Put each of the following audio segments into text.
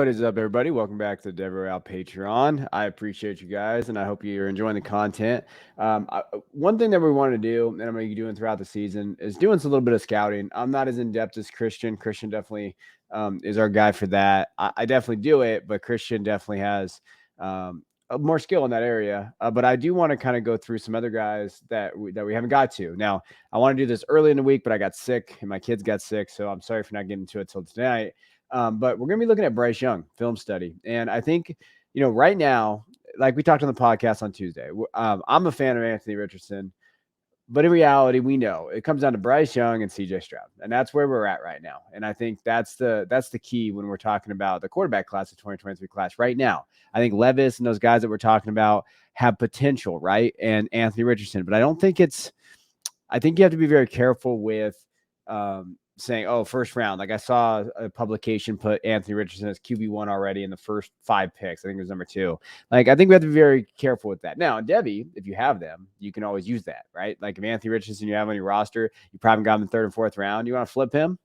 What is up, everybody? Welcome back to the Dever Out Patreon. I appreciate you guys, and I hope you're enjoying the content. One thing that we want to do, and I'm going to be doing throughout the season, is doing a little bit of scouting. I'm not as in depth as Christian. Christian definitely is our guy for that. I definitely do it, but Christian definitely has more skill in that area. But I do want to kind of go through some other guys that we haven't got to. Now, I want to do this early in the week, but I got sick and my kids got sick, so I'm sorry for not getting to it till tonight. But we're going to be looking at Bryce Young film study. And I think, right now, like we talked on the podcast on Tuesday, I'm a fan of Anthony Richardson, but in reality, we know it comes down to Bryce Young and CJ Stroud. And that's where we're at right now. And I think that's the key when we're talking about the quarterback class of 2023 class right now. I think Levis and those guys that we're talking about have potential, right? And Anthony Richardson, but I think you have to be very careful with saying, oh, first round. Like I saw a publication put Anthony Richardson as QB1 already in the first 5 picks. I think it was number 2. Like, I think we have to be very careful with that. Now, Debbie, if you have them, you can always use that, right? Like if Anthony Richardson you have on your roster, you probably got him in the 3rd and 4th round. You want to flip him?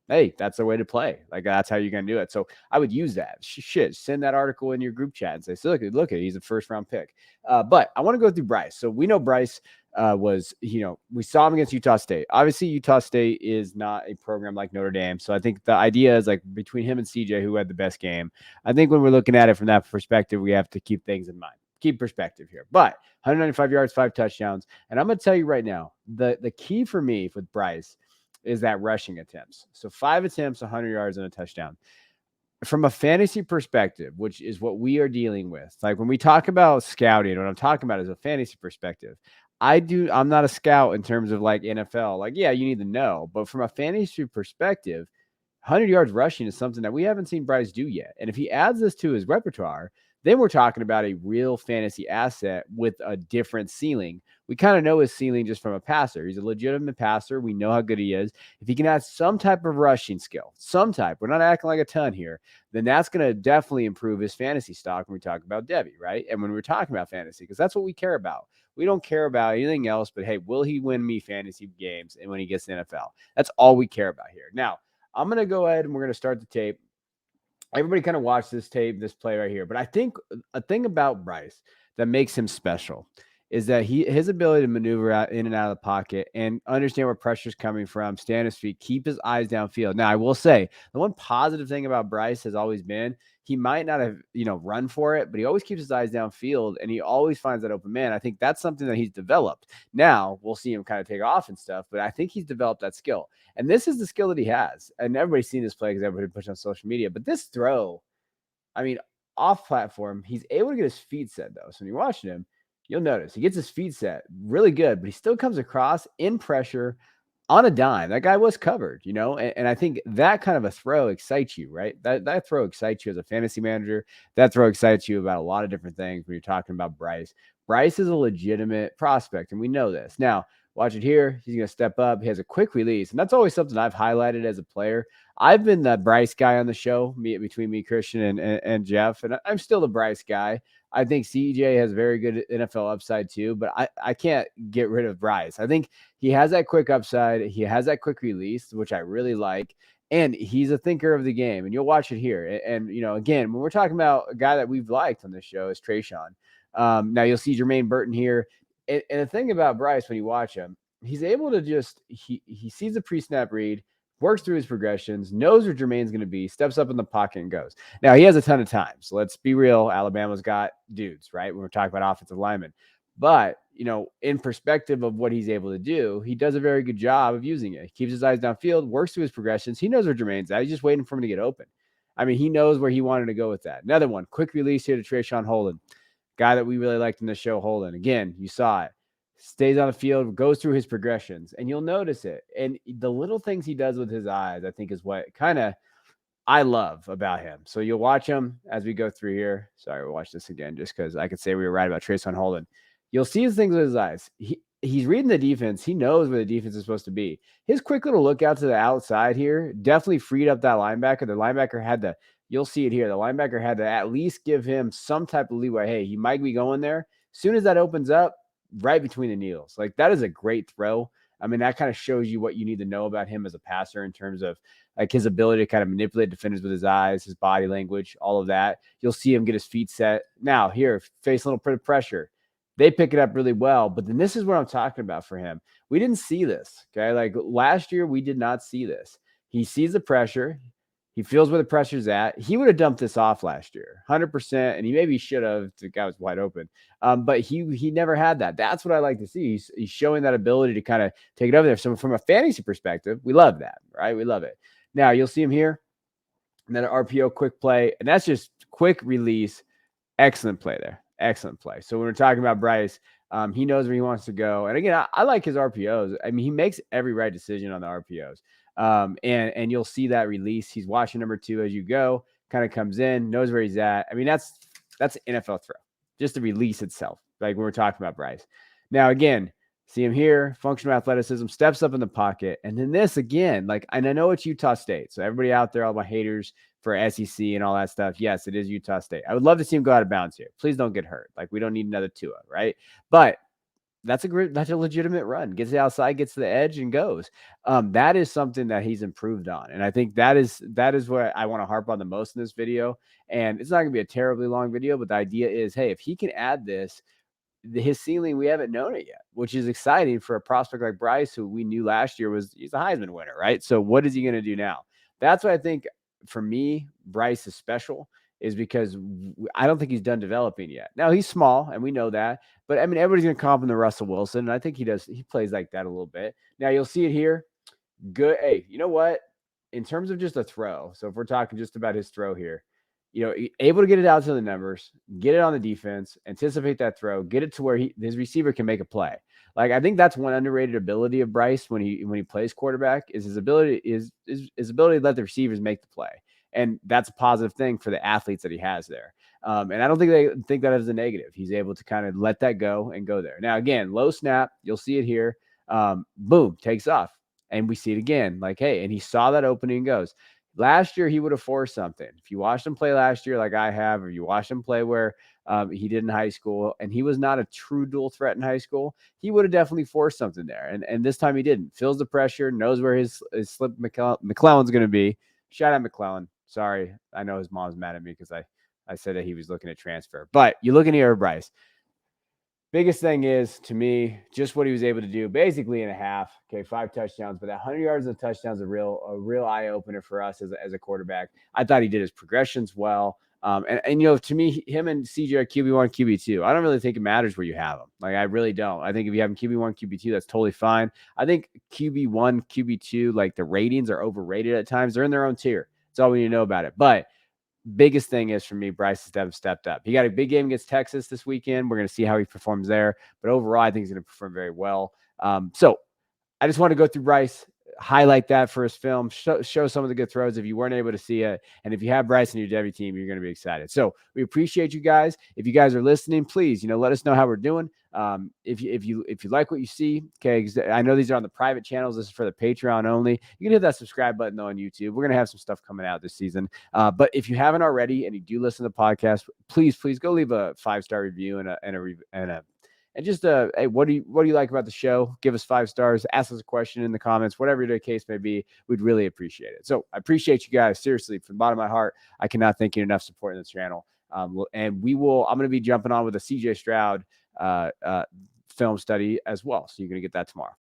Hey, that's the way to play. Like that's how you're going to do it. So I would use that. Shit, send that article in your group chat and say, so look, he's a first round pick. But I want to go through Bryce. So we know Bryce we saw him against Utah State. Obviously, Utah State is not a program like Notre Dame. So I think the idea is like between him and CJ, who had the best game. I think when we're looking at it from that perspective, we have to keep things in mind. Keep perspective here. But 195 yards, 5 touchdowns. And I'm going to tell you right now, the key for me with Bryce is that rushing attempts. So 5 attempts, 100 yards, and a touchdown. From a fantasy perspective, which is what we are dealing with, like when we talk about scouting, what I'm talking about is a fantasy perspective. I'm not a scout in terms of like NFL. Like, yeah, you need to know. But from a fantasy perspective, 100 yards rushing is something that we haven't seen Bryce do yet. And if he adds this to his repertoire, then we're talking about a real fantasy asset with a different ceiling. We kind of know his ceiling just from a passer. He's a legitimate passer. We know how good he is. If he can add some type of rushing skill, we're not acting like a ton here, then that's going to definitely improve his fantasy stock when we talk about Debbie, right? And when we're talking about fantasy, because that's what we care about. We don't care about anything else, but hey, will he win me fantasy games and when he gets to the NFL? That's all we care about here. Now, I'm going to go ahead and we're going to start the tape. Everybody kind of watch this play right here. But I think a thing about Bryce that makes him special is that his ability to maneuver out in and out of the pocket and understand where pressure's coming from, stay on his feet, keep his eyes downfield. Now, I will say the one positive thing about Bryce has always been he might not have, run for it, but he always keeps his eyes downfield and he always finds that open man. I think that's something that he's developed. Now we'll see him kind of take off and stuff, but I think he's developed that skill. And this is the skill that he has. And everybody's seen this play because everybody pushed on social media. But this throw, I mean, off platform, he's able to get his feet set though. So when you're watching him, you'll notice he gets his feet set really good, but he still comes across in pressure on a dime. That guy was covered, and I think that kind of a throw excites you, right? That throw excites you as a fantasy manager. That throw excites you about a lot of different things when you're talking about Bryce. Bryce is a legitimate prospect, and we know this. Now, watch it here. He's going to step up. He has a quick release, and that's always something I've highlighted as a player. I've been the Bryce guy on the show, between me, Christian, and Jeff, and I'm still the Bryce guy. I think CJ has very good NFL upside too, but I can't get rid of Bryce. I think he has that quick upside. He has that quick release, which I really like. And he's a thinker of the game. And you'll watch it here. And again, when we're talking about a guy that we've liked on this show is Trayshawn. Now you'll see Jermaine Burton here. And the thing about Bryce, when you watch him, he's able to he sees the pre-snap read, works through his progressions, knows where Jermaine's going to be, steps up in the pocket and goes. Now, he has a ton of time. So let's be real. Alabama's got dudes, right? When we're talking about offensive linemen. But, in perspective of what he's able to do, he does a very good job of using it. He keeps his eyes downfield, works through his progressions. He knows where Jermaine's at. He's just waiting for him to get open. I mean, he knows where he wanted to go with that. Another one, quick release here to Trayshawn Holden, guy that we really liked in the show, Holden. Again, you saw it. Stays on the field, goes through his progressions, and you'll notice it. And the little things he does with his eyes, I think, is what kind of I love about him. So you'll watch him as we go through here. Sorry, we'll watch this again just because I could say we were right about Trayshawn Holden. You'll see his things with his eyes. He's reading the defense. He knows where the defense is supposed to be. His quick little look out to the outside here definitely freed up that linebacker. The linebacker had to, you'll see it here. The linebacker had to at least give him some type of leeway. Hey, he might be going there. As soon as that opens up, right between the knees. Like that is a great throw. I mean, that kind of shows you what you need to know about him as a passer in terms of like his ability to kind of manipulate defenders with his eyes, his body language, all of that. You'll see him get his feet set. Now, here, face a little bit of pressure. They pick it up really well, but then this is what I'm talking about for him. We didn't see this, okay? Like last year, we did not see this. He sees the pressure. He feels where the pressure's at. He would have dumped this off last year, 100%, and he maybe should have. The guy was wide open, but he never had that. That's what I like to see. He's showing that ability to kind of take it over there. So from a fantasy perspective, we love that, right? We love it. Now you'll see him here, and then an RPO quick play, and that's just quick release. Excellent play there. Excellent play. So when we're talking about Bryce, he knows where he wants to go. And again, I like his RPOs. I mean, he makes every right decision on the RPOs. And you'll see that release. He's watching number 2 as you go, kind of comes in, knows where he's at. I mean, that's an NFL throw, just the release itself, like when we're talking about Bryce. Now, again, see him here, functional athleticism, steps up in the pocket. And then this again, like, and I know it's Utah State. So everybody out there, all my haters for SEC and all that stuff. Yes, it is Utah State. I would love to see him go out of bounds here. Please don't get hurt. Like, we don't need another Tua, right? But that's a legitimate run. Gets it outside, gets to the edge, and goes. That is something that he's improved on, and I think that is what I want to harp on the most in this video. And it's not going to be a terribly long video, but the idea is, hey, if he can add this, his ceiling, we haven't known it yet, which is exciting for a prospect like Bryce, who we knew last year he's a Heisman winner, right? So what is he going to do now? That's what I think. For me, Bryce is special, is because I don't think he's done developing yet. Now he's small, and we know that, but I mean, everybody's going to comp him to Russell Wilson, and I think he does. He plays like that a little bit. Now you'll see it here. Good. Hey, you know what? In terms of just a throw, so if we're talking just about his throw here, able to get it out to the numbers, get it on the defense, anticipate that throw, get it to where his receiver can make a play. Like, I think that's one underrated ability of Bryce when he plays quarterback, is his ability to let the receivers make the play. And that's a positive thing for the athletes that he has there. And I don't think they think that as a negative. He's able to kind of let that go and go there. Now, again, low snap, you'll see it here. Boom, takes off. And we see it again. Like, hey, and he saw that opening and goes. Last year, he would have forced something. If you watched him play last year, like I have, or you watched him play where he did in high school, and he was not a true dual threat in high school, he would have definitely forced something there. And this time he didn't. Feels the pressure, knows where his slip McClellan's going to be. Shout out McClellan. Sorry, I know his mom's mad at me because I said that he was looking at transfer. But you look in here, Bryce. Biggest thing is, to me, just what he was able to do basically in a half. Okay, 5 touchdowns, but that 100 yards of touchdowns is a real eye opener for us as a quarterback. I thought he did his progressions well. And to me, him and CJ are QB1, QB2. I don't really think it matters where you have them. Like, I really don't. I think if you have him QB1, QB2, that's totally fine. I think QB1, QB2, like, the ratings are overrated at times. They're in their own tier. That's all we need to know about it. But biggest thing is, for me, Bryce has stepped up. He got a big game against Texas this weekend. We're going to see how he performs there. But overall, I think he's going to perform very well. So I just want to go through Bryce, highlight that for his film, show some of the good throws if you weren't able to see it. And if you have Bryce in your Devy team, you're going to be excited. So we appreciate you guys. If you guys are listening, please, let us know how we're doing. If you like what you see, okay, I know these are on the private channels. This is for the Patreon only. You can hit that subscribe button though on YouTube. We're going to have some stuff coming out this season. But if you haven't already and you do listen to the podcast, please go leave a 5-star review and just hey, what do you like about the show? Give us 5 stars, ask us a question in the comments, whatever the case may be. We'd really appreciate it. So I appreciate you guys. Seriously, from the bottom of my heart, I cannot thank you enough supporting this channel. And I'm going to be jumping on with a CJ Stroud film study as well. So you're going to get that tomorrow.